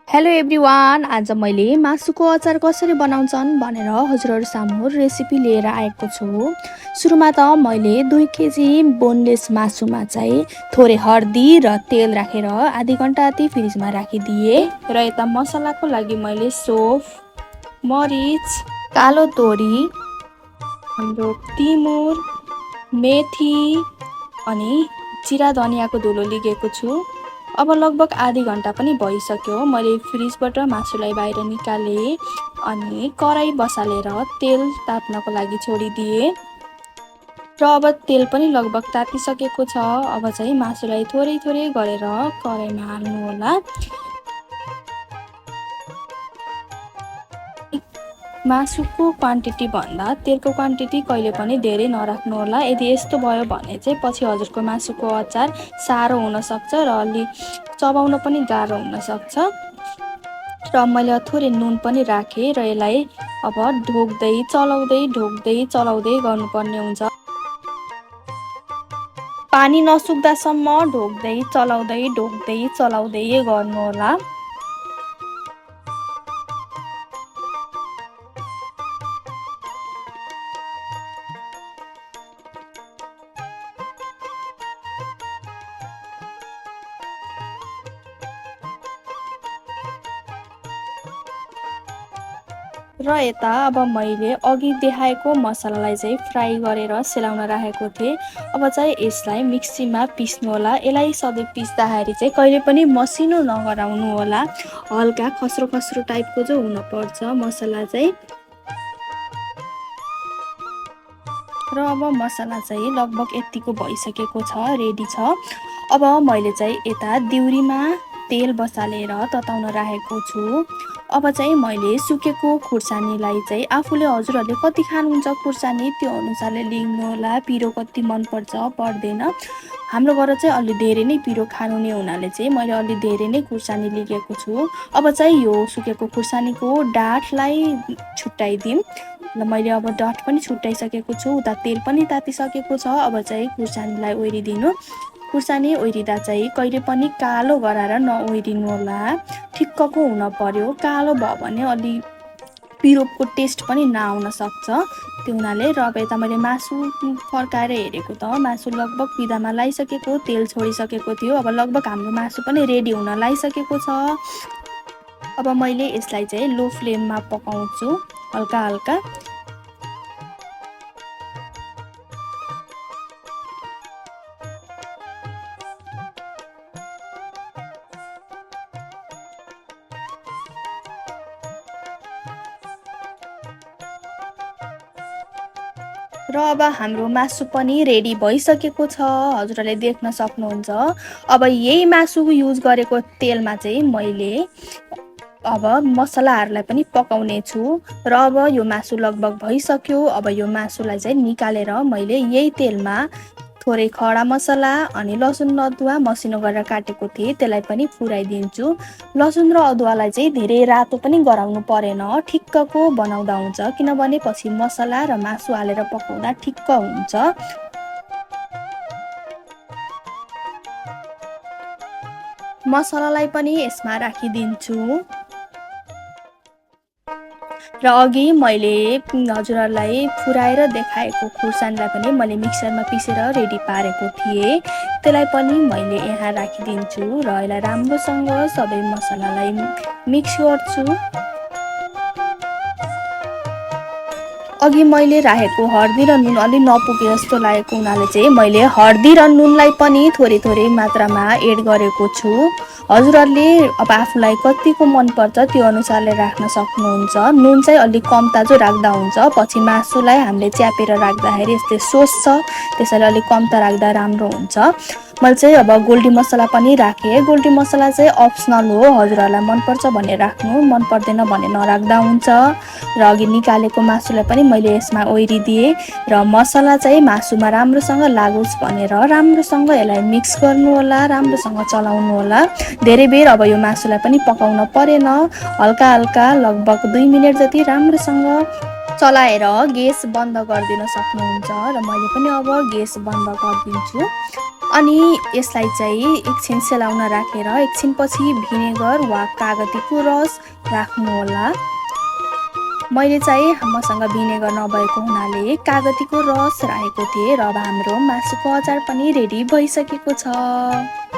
Hello everyone, आज मैले मासुको अचार कसरी बनाउँछन् भनेर हजुरहरू सामु रेसिपी लिएर आएको छु। सुरुमा त मैले 2 केजी बोनलेस मासुमा चाहिँ थोरै हर्दी र तेल राखेर आधी घण्टा जति फ्रिजमा राखिदिए। र यता मसलाको लागि मैले सौफ, मरिच, कालो तोरी, हाम्रो तिमुर, मेथी अनि जिरा धनियाको धुलो लिएको छु। अब लगभग आधी घण्टा पनि भइसक्यो। मैले फ्रिजबाट मासुलाई बाहिर निकालेँ अनि कराई बसालेर तेल ताप्नको लागि छोडिदिएँ। र अब तेल पनि लगभग तातिसकेको छ। अब चाहिँ मासुलाई थोरै थोरै गरेर कराईमा हाल्नु होला। मासुको क्वान्टिटी भन्दा तेलको क्वान्टिटी कहिले पनि धेरै नराख्नु होला। यदि यस्तो भयो भने चाहिँ पछि हजुरको मासुको अचार साह्रो हुन सक्छ र अलि चबाउन पनि गाह्रो हुन सक्छ। र मैले थोरै नुन पनि राखेँ र यसलाई अब ढोक्दै चलाउँदै गर्नुपर्ने हुन्छ। पानी नसुक्दासम्म ढोक्दै चलाउँदै गर्नु होला। र यता अब मैले अघि देखाएको मसलालाई चाहिँ फ्राई गरेर सेलाउन राखेको थिएँ। अब चाहिँ यसलाई मिक्सीमा पिस्नु होला। यसलाई सधैँ पिस्दाखेरि चाहिँ कहिले पनि मसिनो नगराउनु होला। हल्का खस्रो टाइपको चाहिँ हुनुपर्छ मसला चाहिँ। र अब मसला चाहिँ लगभग यतिको भइसकेको छ, रेडी छ। अब मैले चाहिँ यता दिउरीमा तेल बसालेर तताउन राखेको छु। अब चाहिँ मैले सुकेको खुर्सानीलाई चाहिँ आफूले हजुरहरूले कति खानुहुन्छ खुर्सानी त्यो अनुसारले लिनु होला। पिरो कति मनपर्छ पर्दैन। हाम्रो घर चाहिँ अलि धेरै नै पिरो खानुहुने हुनाले चाहिँ मैले अलि धेरै नै खुर्सानी लिएको छु। अब चाहिँ यो सुकेको खुर्सानीको डाँठलाई छुट्याइदिउँ। ल मैले अब डाँठ पनि छुट्याइसकेको छु। उता तेल पनि तातिसकेको छ। अब चाहिँ खुर्सानीलाई ओइरिदिनु। खुर्सानी ओइरिदा चाहिँ कहिले पनि कालो गराएर नओइरिनु होला। ठिक्कको हुन पर्यो। कालो भयो भने अलि पिरोको टेस्ट पनि नआउन सक्छ। त्यो हुनाले र अब यता मैले मासु फर्काएर हेरेको त मासु लगभग पिदामा लाइसकेको, तेल छोडिसकेको थियो। अब लगभग हाम्रो मासु पनि रेडी हुन लागिसकेको छ। अब मैले यसलाई चाहिँ लो फ्लेममा पकाउँछु हल्का हल्का। र अब हाम्रो मासु पनि रेडी भइसकेको छ, हजुरहरूले देख्न सक्नुहुन्छ। अब यही मासु युज गरेको तेलमा चाहिँ मैले अब मसलाहरूलाई पनि पकाउने छु। र अब यो मासु लगभग भइसक्यो। अब यो मासुलाई चाहिँ निकालेर मैले यही तेलमा थोरै खडा मसला अनि लसुन र अदुवा मसिनो गरेर काटेको थिएँ त्यसलाई पनि फुराइदिन्छु। लसुन र अदुवालाई चाहिँ धेरै रातो पनि गराउनु परेन, ठिक्कको बनाउँदा हुन्छ। किनभने पछि मसला र मासु हालेर पकाउँदा ठिक्क हुन्छ। मसलालाई पनि यसमा राखिदिन्छु। र अघि मैले हजुरहरूलाई फुराएर देखाएको खुर्सानीलाई पनि मैले मिक्सरमा पिसेर रेडी पारेको थिएँ। त्यसलाई पनि मैले यहाँ राखिदिन्छु र यसलाई राम्रोसँग सबै मसलालाई मिक्स गर्छु। अघि मैले राखेको हर्दी र नुन अलि नपुगे जस्तो लागेको हुनाले चाहिँ मैले हर्दी र नुनलाई पनि थोरै थोरै मात्रामा एड गरेको छु। हजुरहरूले अब आफूलाई कतिको मनपर्छ त्यो अनुसारले राख्न सक्नुहुन्छ। नुन चाहिँ अलिक कम ताजो राख्दा हुन्छ, पछि मासुलाई हामीले च्यापेर राख्दाखेरि यस्तै सोस्छ, त्यसैले अलिक कम त राख्दा राम्रो हुन्छ। मैले चाहिँ अब गोल्डी मसला पनि राखेँ। गोल्डी मसला चाहिँ अप्सनल हो, हजुरहरूलाई मनपर्छ भने राख्नु, मन पर्दैन भने नराख्दा हुन्छ। र अघि निकालेको मासुलाई पनि मैले यसमा ओइरिदिएँ र मसला चाहिँ मासुमा राम्रोसँग लागोस् भनेर राम्रोसँग यसलाई मिक्स गर्नु होला, राम्रोसँग चलाउनु होला। धेरै बेर अब यो मासुलाई पनि पकाउन परेन, हल्का हल्का लगभग 2 मिनट जति राम्रोसँग चलाएर ग्यास बन्द गरिदिन सक्नुहुन्छ। र मैले पनि अब ग्यास बन्द गरिदिन्छु। अनि यसलाई चाहिँ एकछिन सेलाउन राखेर एकछिनपछि भिनेगर वा कागतीको रस राख्नुहोला। मैले चाहिँ मसँग भिनेगर नभएको हुनाले कागतीको रस राखेको थिएँ र अब हाम्रो मासुको अचार पनि रेडी भइसकेको छ।